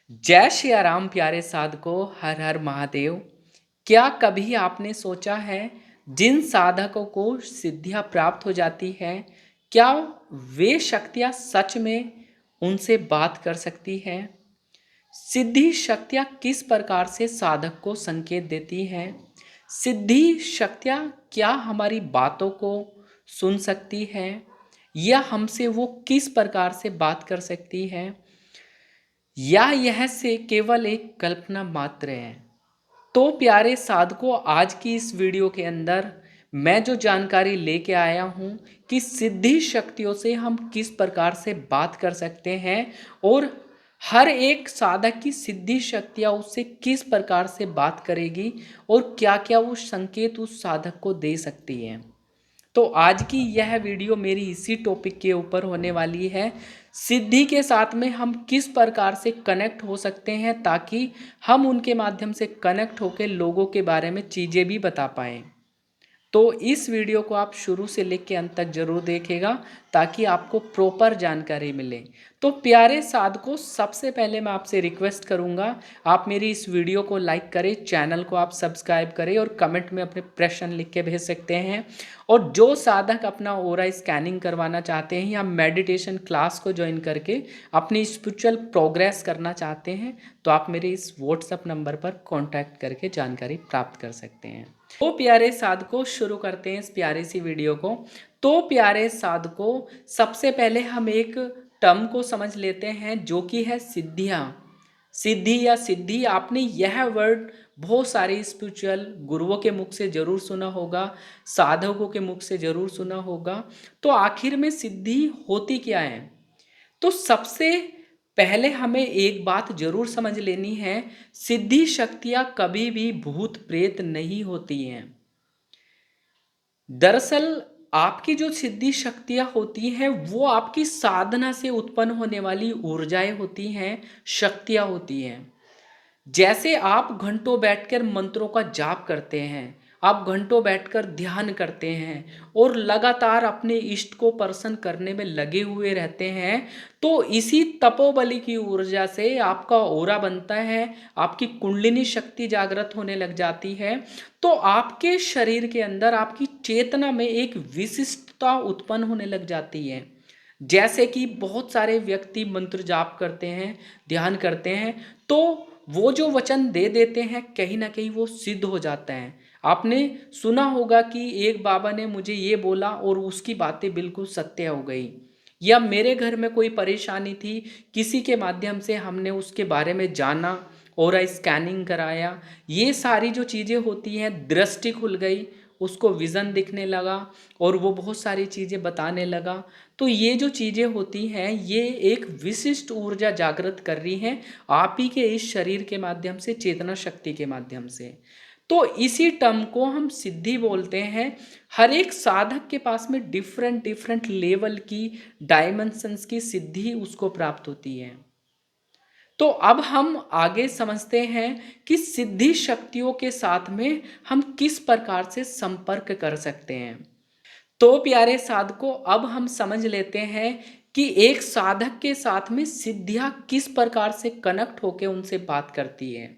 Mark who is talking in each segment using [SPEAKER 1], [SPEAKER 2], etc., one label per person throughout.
[SPEAKER 1] जय श्री राम प्यारे साधकों, हर हर महादेव। क्या कभी आपने सोचा है जिन साधकों को सिद्धियां प्राप्त हो जाती है, क्या वे शक्तियां सच में उनसे बात कर सकती है? सिद्धि शक्तियां किस प्रकार से साधक को संकेत देती हैं? सिद्धि शक्तियां क्या हमारी बातों को सुन सकती है या हमसे वो किस प्रकार से बात कर सकती है, या यह से केवल एक कल्पना मात्र है? तो प्यारे साधकों, आज की इस वीडियो के अंदर मैं जो जानकारी लेके आया हूँ कि सिद्धि शक्तियों से हम किस प्रकार से बात कर सकते हैं और हर एक साधक की सिद्धि शक्तियाँ उससे किस प्रकार से बात करेगी और क्या क्या वो संकेत उस साधक को दे सकती हैं। तो आज की यह वीडियो मेरी इसी टॉपिक के ऊपर होने वाली है। सिद्धि के साथ में हम किस प्रकार से कनेक्ट हो सकते हैं ताकि हम उनके माध्यम से कनेक्ट होकर लोगों के बारे में चीज़ें भी बता पाएँ। तो इस वीडियो को आप शुरू से लेकर अंत तक जरूर देखेगा ताकि आपको प्रॉपर जानकारी मिले। तो प्यारे साधकों, सबसे पहले मैं आपसे रिक्वेस्ट करूंगा, आप मेरी इस वीडियो को लाइक करें, चैनल को आप सब्सक्राइब करें और कमेंट में अपने प्रश्न लिख के भेज सकते हैं। और जो साधक अपना ओरा स्कैनिंग करवाना चाहते हैं या मेडिटेशन क्लास को ज्वाइन करके अपनी स्पिरिचुअल प्रोग्रेस करना चाहते हैं, तो आप मेरे इस व्हाट्सएप नंबर पर कॉन्टैक्ट करके जानकारी प्राप्त कर सकते हैं। तो प्यारे साधकों, शुरू करते हैं इस प्यारी सी वीडियो को। तो प्यारे साधकों, सबसे पहले हम एक टर्म को समझ लेते हैं जो कि है सिद्धियाँ। सिद्धि या सिद्धि, आपने यह वर्ड बहुत सारे स्पिरिचुअल गुरुओं के मुख से जरूर सुना होगा, साधकों के मुख से जरूर सुना होगा। तो आखिर में सिद्धि होती क्या है? तो सबसे पहले हमें एक बात जरूर समझ लेनी है, सिद्धि शक्तियां कभी भी भूत प्रेत नहीं होती हैं। दरअसल आपकी जो सिद्धि शक्तियां होती हैं वो आपकी साधना से उत्पन्न होने वाली ऊर्जाएं होती हैं, शक्तियां होती हैं। जैसे आप घंटों बैठकर मंत्रों का जाप करते हैं, आप घंटों बैठकर ध्यान करते हैं और लगातार अपने इष्ट को प्रसन्न करने में लगे हुए रहते हैं, तो इसी तपोबली की ऊर्जा से आपका ओरा बनता है, आपकी कुंडलिनी शक्ति जागृत होने लग जाती है। तो आपके शरीर के अंदर, आपकी चेतना में एक विशिष्टता उत्पन्न होने लग जाती है। जैसे कि बहुत सारे व्यक्ति मंत्र जाप करते हैं, ध्यान करते हैं, तो वो जो वचन दे देते हैं कहीं ना कहीं वो सिद्ध हो जाता है। आपने सुना होगा कि एक बाबा ने मुझे ये बोला और उसकी बातें बिल्कुल सत्य हो गई, या मेरे घर में कोई परेशानी थी, किसी के माध्यम से हमने उसके बारे में जाना और स्कैनिंग कराया। ये सारी जो चीज़ें होती हैं, दृष्टि खुल गई, उसको विज़न दिखने लगा और वो बहुत सारी चीज़ें बताने लगा। तो ये जो चीज़ें होती हैं ये एक विशिष्ट ऊर्जा जागृत कर रही हैं आप ही के इस शरीर के माध्यम से, चेतना शक्ति के माध्यम से। तो इसी टर्म को हम सिद्धि बोलते हैं। हर एक साधक के पास में डिफरेंट डिफरेंट लेवल की, डायमेंशंस की सिद्धि उसको प्राप्त होती है। तो अब हम आगे समझते हैं कि सिद्धि शक्तियों के साथ में हम किस प्रकार से संपर्क कर सकते हैं। तो प्यारे साधकों, अब हम समझ लेते हैं कि एक साधक के साथ में सिद्धियां किस प्रकार से कनेक्ट होकर उनसे बात करती है।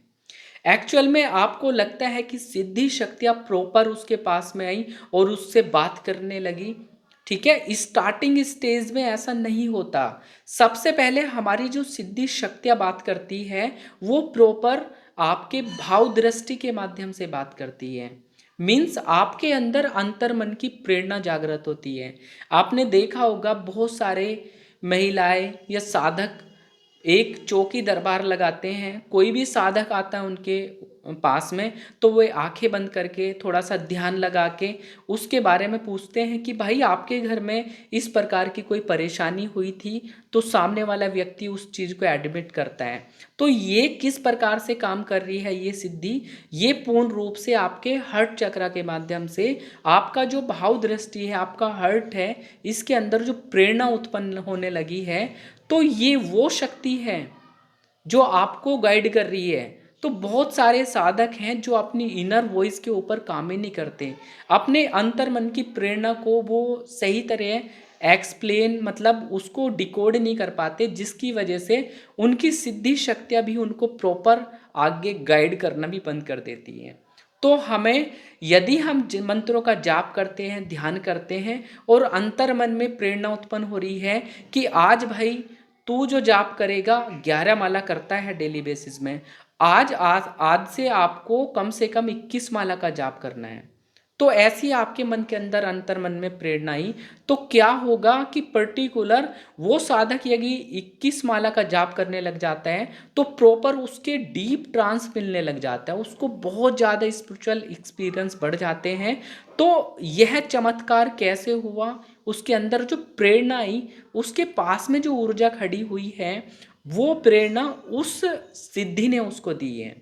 [SPEAKER 1] एक्चुअल में आपको लगता है कि सिद्धि शक्तियां प्रॉपर उसके पास में आई और उससे बात करने लगी। ठीक है, स्टार्टिंग स्टेज में ऐसा नहीं होता। सबसे पहले हमारी जो सिद्धि शक्तियां बात करती है वो प्रॉपर आपके भाव दृष्टि के माध्यम से बात करती है। मीन्स आपके अंदर अंतर मन की प्रेरणा जागृत होती है। आपने देखा होगा बहुत सारे महिलाएं या साधक एक चौकी दरबार लगाते हैं, कोई भी साधक आता है उनके पास में तो वे आंखें बंद करके थोड़ा सा ध्यान लगा के उसके बारे में पूछते हैं कि भाई आपके घर में इस प्रकार की कोई परेशानी हुई थी, तो सामने वाला व्यक्ति उस चीज़ को एडमिट करता है। तो ये किस प्रकार से काम कर रही है ये सिद्धि? ये पूर्ण रूप से आपके हर्ट चक्र के माध्यम से, आपका जो भाव दृष्टि है, आपका हर्ट है, इसके अंदर जो प्रेरणा उत्पन्न होने लगी है, तो ये वो शक्ति है जो आपको गाइड कर रही है। तो बहुत सारे साधक हैं जो अपनी इनर वॉइस के ऊपर काम ही नहीं करते, अपने अंतर मन की प्रेरणा को वो सही तरह एक्सप्लेन मतलब उसको डिकोड नहीं कर पाते, जिसकी वजह से उनकी सिद्धि शक्तियाँ भी उनको प्रॉपर आगे गाइड करना भी बंद कर देती हैं। तो हमें यदि हम मंत्रों का जाप करते हैं, ध्यान करते हैं और अंतर मन में प्रेरणा उत्पन्न हो रही है कि आज भाई तू जो जाप करेगा, 11 माला करता है डेली बेसिस में, आज से आपको कम से कम 21 माला का जाप करना है। तो ऐसी आपके मन के अंदर अंतर मन में प्रेरणा आई, तो क्या होगा कि पर्टिकुलर वो साधक यदि 21 माला का जाप करने लग जाता है तो प्रॉपर उसके डीप ट्रांस मिलने लग जाता है, उसको बहुत ज़्यादा स्पिरिचुअल एक्सपीरियंस बढ़ जाते हैं। तो यह चमत्कार कैसे हुआ, उसके अंदर जो प्रेरणा आई, उसके पास में जो ऊर्जा खड़ी हुई है, वो प्रेरणा उस सिद्धि ने उसको दी है।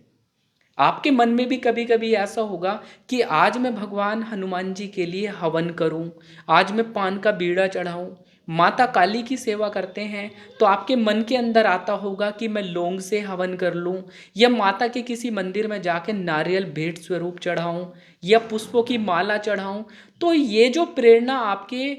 [SPEAKER 1] आपके मन में भी कभी कभी ऐसा होगा कि आज मैं भगवान हनुमान जी के लिए हवन करूं, आज मैं पान का बीड़ा चढ़ाऊं, माता काली की सेवा करते हैं तो आपके मन के अंदर आता होगा कि मैं लौंग से हवन कर लूं, या माता के किसी मंदिर में जाके नारियल भेंट स्वरूप चढ़ाऊं, या पुष्पों की माला चढ़ाऊं। तो ये जो प्रेरणा आपके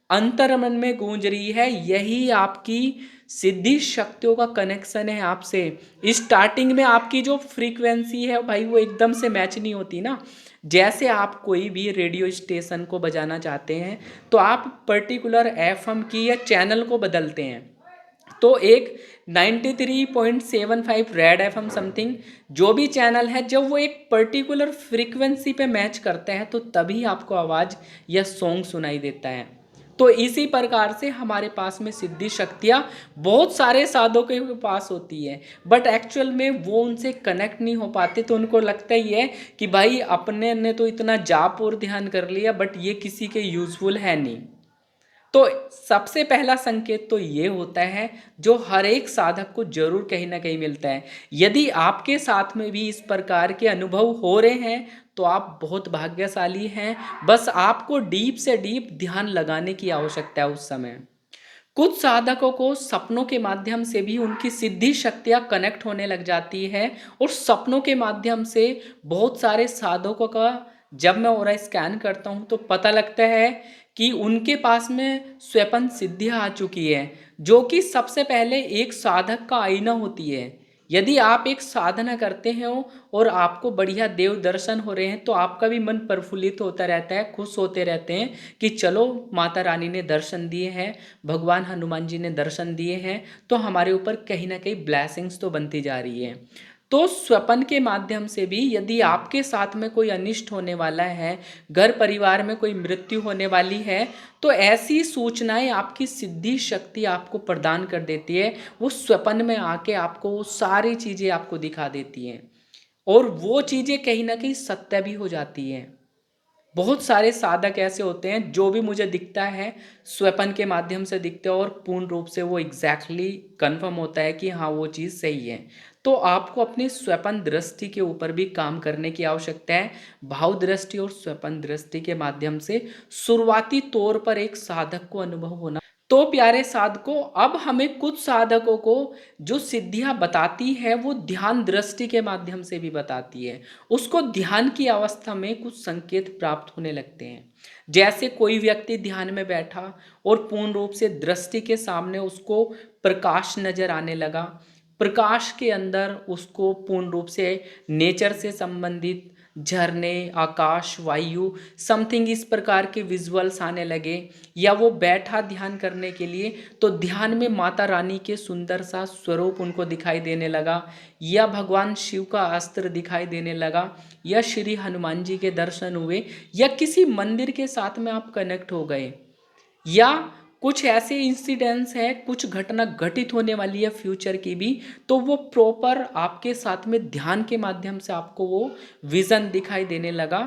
[SPEAKER 1] अंतर मन में गूंज रही है, यही आपकी सिद्धि शक्तियों का कनेक्शन है आपसे। स्टार्टिंग में आपकी जो फ्रीक्वेंसी है भाई वो एकदम से मैच नहीं होती ना। जैसे आप कोई भी रेडियो स्टेशन को बजाना चाहते हैं तो आप पर्टिकुलर एफएम की या चैनल को बदलते हैं, तो एक 93.75 रेड एफएम समथिंग जो भी चैनल है, जब वो एक पर्टिकुलर फ्रीक्वेंसी पे मैच करते हैं तो तभी आपको आवाज़ या सॉन्ग सुनाई देता है। तो इसी प्रकार से हमारे पास में सिद्धि शक्तियाँ बहुत सारे साधकों के पास होती है, बट एक्चुअल में वो उनसे कनेक्ट नहीं हो पाते, तो उनको लगता ही है कि भाई अपने ने तो इतना जाप और ध्यान कर लिया बट ये किसी के यूजफुल है नहीं। तो सबसे पहला संकेत तो ये होता है जो हर एक साधक को जरूर कहीं ना कहीं मिलता है। यदि आपके साथ में भी इस प्रकार के अनुभव हो रहे हैं तो आप बहुत भाग्यशाली हैं। बस आपको डीप से डीप ध्यान लगाने की आवश्यकता है उस समय। कुछ साधकों को सपनों के माध्यम से भी उनकी सिद्धि शक्तियां कनेक्ट होने लग जाती है, और सपनों के माध्यम से बहुत सारे साधकों का जब मैं ऑरा स्कैन करता हूं तो पता लगता है कि उनके पास में स्वपन सिद्धियां आ चुकी है, जो कि सबसे पहले एक साधक का आईना होती है। यदि आप एक साधना करते हो और आपको बढ़िया देव दर्शन हो रहे हैं तो आपका भी मन प्रफुल्लित होता रहता है, खुश होते रहते हैं कि चलो माता रानी ने दर्शन दिए हैं, भगवान हनुमान जी ने दर्शन दिए हैं, तो हमारे ऊपर कहीं ना कहीं ब्लेसिंग्स तो बनती जा रही है। तो स्वपन के माध्यम से भी यदि आपके साथ में कोई अनिष्ट होने वाला है, घर परिवार में कोई मृत्यु होने वाली है, तो ऐसी सूचनाएं आपकी सिद्धि शक्ति आपको प्रदान कर देती है। वो स्वपन में आके आपको वो सारी चीज़ें आपको दिखा देती हैं, और वो चीज़ें कहीं ना कहीं सत्य भी हो जाती हैं। बहुत सारे साधक ऐसे होते हैं जो भी मुझे दिखता है स्वपन के माध्यम से दिखते हैं, और पूर्ण रूप से वो एग्जैक्टली कंफर्म होता है कि हाँ वो चीज़ सही है। तो आपको अपनी स्वपन दृष्टि के ऊपर भी काम करने की आवश्यकता है। भाव दृष्टि और स्वपन दृष्टि के माध्यम से शुरुआती तौर पर एक साधक को अनुभव होना। तो प्यारे साधकों, अब हमें कुछ साधकों को जो सिद्धियां बताती है वो ध्यान दृष्टि के माध्यम से भी बताती है। उसको ध्यान की अवस्था में कुछ संकेत प्राप्त होने लगते हैं। जैसे कोई व्यक्ति ध्यान में बैठा और पूर्ण रूप से दृष्टि के सामने उसको प्रकाश नजर आने लगा, प्रकाश के अंदर उसको पूर्ण रूप से नेचर से संबंधित झरने, आकाश, वायु, समथिंग इस प्रकार के विजुअल्स आने लगे, या वो बैठा ध्यान करने के लिए तो ध्यान में माता रानी के सुंदर सा स्वरूप उनको दिखाई देने लगा, या भगवान शिव का अस्त्र दिखाई देने लगा, या श्री हनुमान जी के दर्शन हुए, या किसी मंदिर के साथ में आप कनेक्ट हो गए, या कुछ ऐसे इंसिडेंट्स हैं, कुछ घटना घटित होने वाली है फ्यूचर की भी, तो वो प्रॉपर आपके साथ में ध्यान के माध्यम से आपको वो विजन दिखाई देने लगा।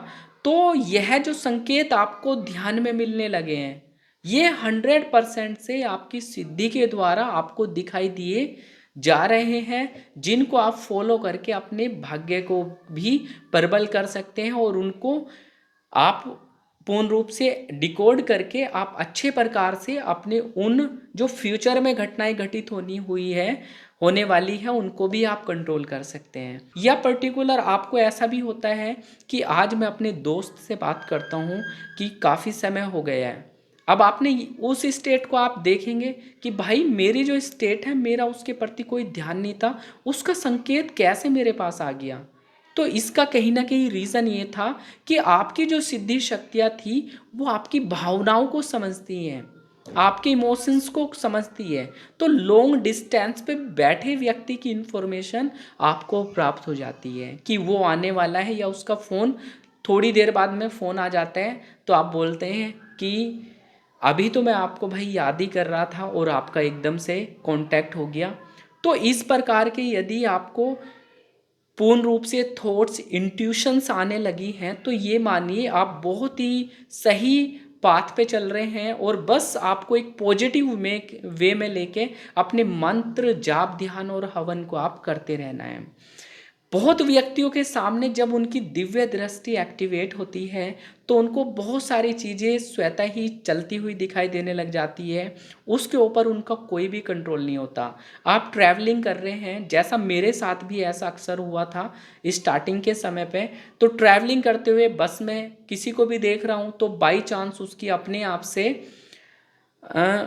[SPEAKER 1] तो यह जो संकेत आपको ध्यान में मिलने लगे हैं, ये 100% से आपकी सिद्धि के द्वारा आपको दिखाई दिए जा रहे हैं, जिनको आप फॉलो करके अपने भाग्य को भी प्रबल कर सकते हैं, और उनको आप पूर्ण रूप से डिकोड करके आप अच्छे प्रकार से अपने उन जो फ्यूचर में घटनाएं घटित होने वाली है उनको भी आप कंट्रोल कर सकते हैं। या पर्टिकुलर आपको ऐसा भी होता है कि आज मैं अपने दोस्त से बात करता हूँ कि काफ़ी समय हो गया है, अब आपने उस स्टेट को आप देखेंगे कि भाई मेरी जो स्टेट है मेरा उसके प्रति कोई ध्यान नहीं था, उसका संकेत कैसे मेरे पास आ गया। तो इसका कहीं ना कहीं रीज़न ये था कि आपकी जो सिद्धि शक्तियाँ थी वो आपकी भावनाओं को समझती हैं, आपके इमोशंस को समझती है। तो लॉन्ग डिस्टेंस पे बैठे व्यक्ति की इंफॉर्मेशन आपको प्राप्त हो जाती है कि वो आने वाला है, या उसका फ़ोन थोड़ी देर बाद में फ़ोन आ जाता है तो आप बोलते हैं कि अभी तो मैं आपको भाई याद ही कर रहा था और आपका एकदम से कांटेक्ट हो गया। तो इस प्रकार के यदि आपको पूर्ण रूप से थॉट्स इंट्यूशंस आने लगी हैं तो ये मानिए आप बहुत ही सही पाथ पे चल रहे हैं, और बस आपको एक पॉजिटिव वे में लेके अपने मंत्र जाप ध्यान और हवन को आप करते रहना है। बहुत व्यक्तियों के सामने जब उनकी दिव्य दृष्टि एक्टिवेट होती है तो उनको बहुत सारी चीज़ें स्वतः ही चलती हुई दिखाई देने लग जाती है, उसके ऊपर उनका कोई भी कंट्रोल नहीं होता। आप ट्रैवलिंग कर रहे हैं, जैसा मेरे साथ भी ऐसा अक्सर हुआ था स्टार्टिंग के समय पे, तो ट्रैवलिंग करते हुए बस में किसी को भी देख रहा हूँ तो बाई चांस उसकी अपने आप से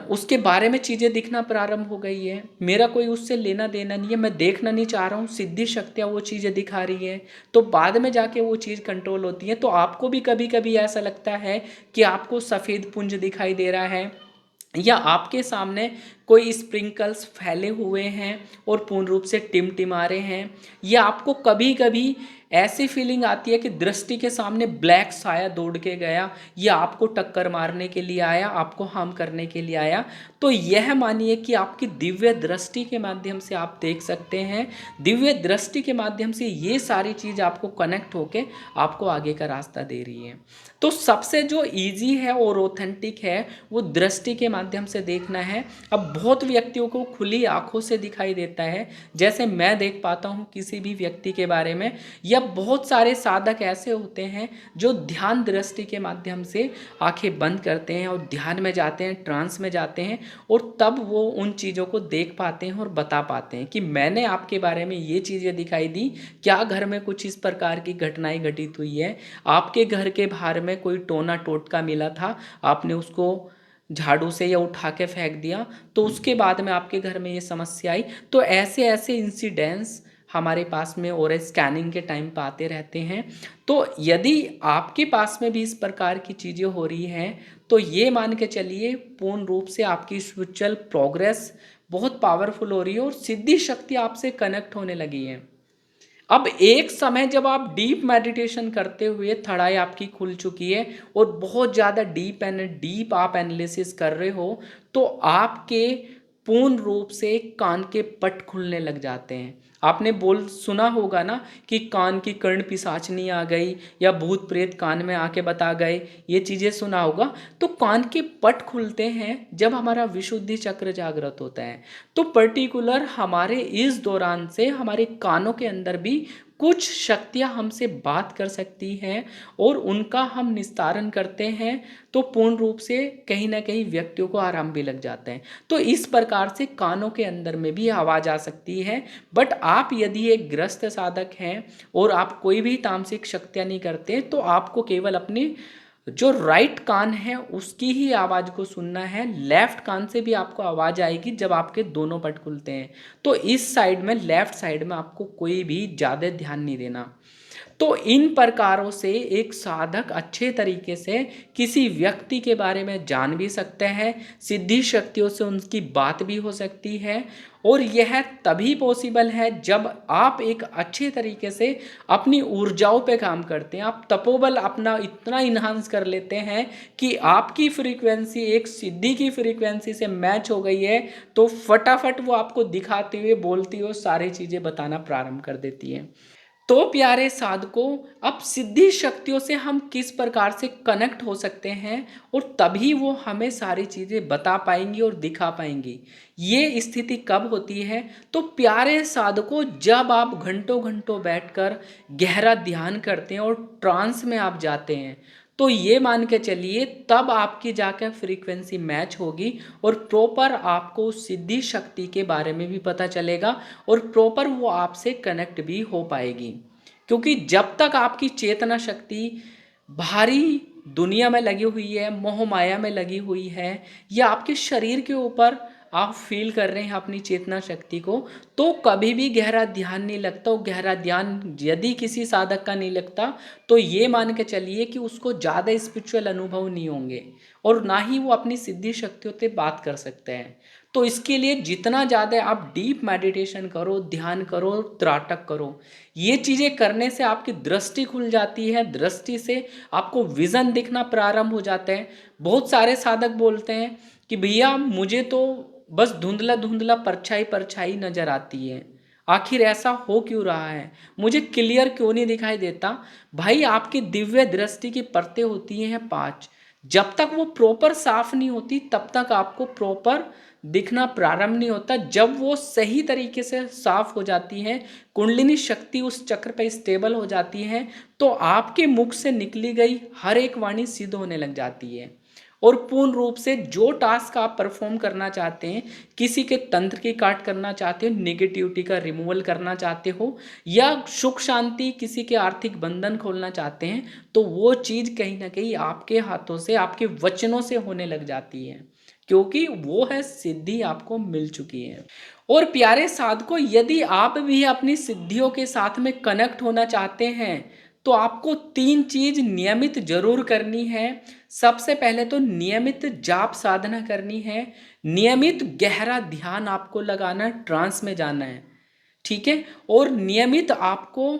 [SPEAKER 1] उसके बारे में चीज़ें दिखना प्रारंभ हो गई है, मेरा कोई उससे लेना देना नहीं है, मैं देखना नहीं चाह रहा हूँ, सिद्धि शक्तियाँ वो चीज़ें दिखा रही है, तो बाद में जाके वो चीज़ कंट्रोल होती है। तो आपको भी कभी कभी ऐसा लगता है कि आपको सफ़ेद पुंज दिखाई दे रहा है, या आपके सामने कोई स्प्रिंकल्स फैले हुए हैं और पूर्ण रूप से टिमटिमा रहे हैं, या आपको कभी कभी ऐसी फीलिंग आती है कि दृष्टि के सामने ब्लैक साया दौड़ के गया, या आपको टक्कर मारने के लिए आया, आपको हार्म करने के लिए आया। तो यह मानिए कि आपकी दिव्य दृष्टि के माध्यम से आप देख सकते हैं, दिव्य दृष्टि के माध्यम से ये सारी चीज़ आपको कनेक्ट होके आपको आगे का रास्ता दे रही है। तो सबसे जो इजी है और ऑथेंटिक है वो दृष्टि के माध्यम से देखना है। अब बहुत व्यक्तियों को खुली आंखों से दिखाई देता है, जैसे मैं देख पाता हूँ किसी भी व्यक्ति के बारे में, या बहुत सारे साधक ऐसे होते हैं जो ध्यान दृष्टि के माध्यम से आंखें बंद करते हैं और ध्यान में जाते हैं, ट्रांस में जाते हैं, और तब वो उन चीज़ों को देख पाते हैं और बता पाते हैं कि मैंने आपके बारे में ये चीज़ें दिखाई दी, क्या घर में कुछ इस प्रकार की घटनाएं घटित हुई है, आपके घर के बाहर में कोई टोना टोटका मिला था, आपने उसको झाड़ू से या उठा के फेंक दिया तो उसके बाद में आपके घर में ये समस्या आई। तो ऐसे ऐसे इंसिडेंट्स हमारे पास में और स्कैनिंग के टाइम पर आते रहते हैं। तो यदि आपके पास में भी इस प्रकार की चीज़ें हो रही हैं तो ये मान के चलिए पूर्ण रूप से आपकी स्पिरिचुअल प्रोग्रेस बहुत पावरफुल हो रही है और सिद्धि शक्ति आपसे कनेक्ट होने लगी है। अब एक समय जब आप डीप मेडिटेशन करते हुए थर्ड आई आपकी खुल चुकी है और बहुत ज़्यादा डीप आप एनालिसिस कर रहे हो, तो आपके पूर्ण रूप से कान के पट खुलने लग जाते हैं। आपने बोल सुना होगा ना कि कान की कर्ण पिशाचनी आ गई, या भूत प्रेत कान में आके बता गए, ये चीज़ें सुना होगा। तो कान के पट खुलते हैं जब हमारा विशुद्धि चक्र जागृत होता है। तो पर्टिकुलर हमारे इस दौरान से हमारे कानों के अंदर भी कुछ शक्तियाँ हमसे बात कर सकती हैं और उनका हम निस्तारण करते हैं, तो पूर्ण रूप से कहीं ना कहीं व्यक्तियों को आराम भी लग जाता है। तो इस प्रकार से कानों के अंदर में भी आवाज़ आ सकती है। बट आप यदि एक ग्रस्त साधक हैं और आप कोई भी तामसिक शक्तियाँ नहीं करते, तो आपको केवल अपने जो राइट कान है उसकी ही आवाज़ को सुनना है। लेफ्ट कान से भी आपको आवाज़ आएगी जब आपके दोनों पट खुलते हैं। तो इस साइड में, लेफ्ट साइड में आपको कोई भी ज़्यादा ध्यान नहीं देना। तो इन प्रकारों से एक साधक अच्छे तरीके से किसी व्यक्ति के बारे में जान भी सकते हैं, सिद्धि शक्तियों से उनकी बात भी हो सकती है, और यह तभी पॉसिबल है जब आप एक अच्छे तरीके से अपनी ऊर्जाओं पे काम करते हैं। आप तपोबल अपना इतना इन्हांस कर लेते हैं कि आपकी फ्रीक्वेंसी एक सिद्धि की फ्रीक्वेंसी से मैच हो गई है, तो फटाफट वो आपको दिखाते हुए बोलती हुए सारी चीज़ें बताना प्रारंभ कर देती है। तो प्यारे साधकों, अब सिद्धि शक्तियों से हम किस प्रकार से कनेक्ट हो सकते हैं और तभी वो हमें सारी चीज़ें बता पाएंगी और दिखा पाएंगी। ये स्थिति कब होती है? तो प्यारे साधकों, जब आप घंटों घंटों बैठकर गहरा ध्यान करते हैं और ट्रांस में आप जाते हैं, तो ये मान के चलिए तब आपकी जाकर फ्रीक्वेंसी मैच होगी और प्रॉपर आपको सिद्धि शक्ति के बारे में भी पता चलेगा और प्रॉपर वो आपसे कनेक्ट भी हो पाएगी। क्योंकि जब तक आपकी चेतना शक्ति बाहरी दुनिया में लगी हुई है, मोह माया में लगी हुई है, या आपके शरीर के ऊपर आप फील कर रहे हैं अपनी चेतना शक्ति को, तो कभी भी गहरा ध्यान नहीं लगता। और गहरा ध्यान यदि किसी साधक का नहीं लगता तो ये मान के चलिए कि उसको ज़्यादा स्पिरिचुअल अनुभव नहीं होंगे और ना ही वो अपनी सिद्धि शक्तियों से बात कर सकते हैं। तो इसके लिए जितना ज़्यादा आप डीप मेडिटेशन करो, ध्यान करो, त्राटक करो, ये चीज़ें करने से आपकी दृष्टि खुल जाती है। दृष्टि से आपको विज़न दिखना प्रारंभ हो जाता है। बहुत सारे साधक बोलते हैं कि भैया मुझे तो बस धुंधला धुंधला परछाई परछाई नजर आती है, आखिर ऐसा हो क्यों रहा है, मुझे क्लियर क्यों नहीं दिखाई देता। भाई आपकी दिव्य दृष्टि की परतें होती हैं 5, जब तक वो प्रॉपर साफ नहीं होती तब तक आपको प्रॉपर दिखना प्रारंभ नहीं होता। जब वो सही तरीके से साफ हो जाती है, कुंडलिनी शक्ति उस चक्र पर स्टेबल हो जाती है, तो आपके मुख से निकली गई हर एक वाणी सिद्ध होने लग जाती है। और पूर्ण रूप से जो टास्क आप परफॉर्म करना चाहते हैं, किसी के तंत्र की काट करना चाहते हो, नेगेटिविटी का रिमूवल करना चाहते हो, या सुख शांति किसी के आर्थिक बंधन खोलना चाहते हैं, तो वो चीज़ कहीं ना कहीं आपके हाथों से, आपके वचनों से होने लग जाती है, क्योंकि वो है सिद्धि आपको मिल चुकी है। और प्यारे साधकों, यदि आप भी अपनी सिद्धियों के साथ में कनेक्ट होना चाहते हैं तो आपको 3 चीज नियमित जरूर करनी है। सबसे पहले तो नियमित जाप साधना करनी है, नियमित गहरा ध्यान आपको लगाना, ट्रांस में जाना है, ठीक है। और नियमित आपको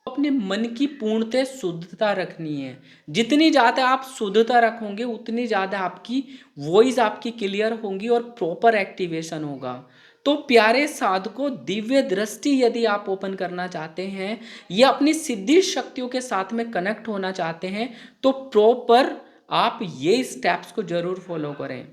[SPEAKER 1] अपने मन की पूर्णतः शुद्धता रखनी है। जितनी ज़्यादा आप शुद्धता रखोगे उतनी ज़्यादा आपकी वॉइस आपकी क्लियर होगी और प्रॉपर एक्टिवेशन होगा। तो प्यारे साधकों, दिव्य दृष्टि यदि आप ओपन करना चाहते हैं या अपनी सिद्धि शक्तियों के साथ में कनेक्ट होना चाहते हैं तो प्रॉपर आप ये स्टेप्स को जरूर फॉलो करें।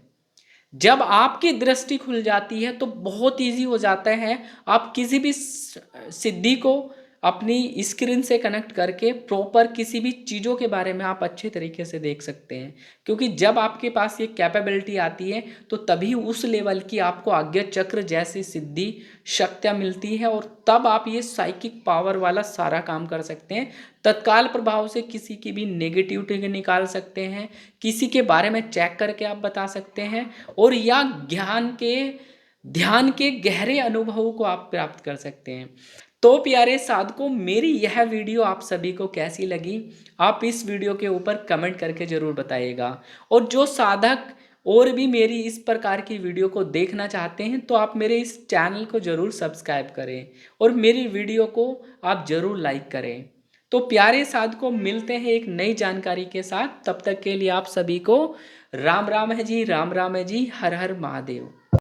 [SPEAKER 1] जब आपकी दृष्टि खुल जाती है तो बहुत इजी हो जाता है, आप किसी भी सिद्धि को अपनी स्क्रीन से कनेक्ट करके प्रॉपर किसी भी चीज़ों के बारे में आप अच्छे तरीके से देख सकते हैं। क्योंकि जब आपके पास ये कैपेबिलिटी आती है तो तभी उस लेवल की आपको आज्ञा चक्र जैसी सिद्धि शक्तियाँ मिलती है और तब आप ये साइकिक पावर वाला सारा काम कर सकते हैं। तत्काल प्रभाव से किसी की भी नेगेटिविटी निकाल सकते हैं, किसी के बारे में चेक करके आप बता सकते हैं, और या ध्यान के गहरे अनुभवों को आप प्राप्त कर सकते हैं। तो प्यारे साधकों, मेरी यह वीडियो आप सभी को कैसी लगी, आप इस वीडियो के ऊपर कमेंट करके ज़रूर बताइएगा। और जो साधक और भी मेरी इस प्रकार की वीडियो को देखना चाहते हैं तो आप मेरे इस चैनल को ज़रूर सब्सक्राइब करें और मेरी वीडियो को आप ज़रूर लाइक करें। तो प्यारे साधकों, मिलते हैं एक नई जानकारी के साथ। तब तक के लिए आप सभी को राम राम है जी, राम राम है जी, हर हर महादेव।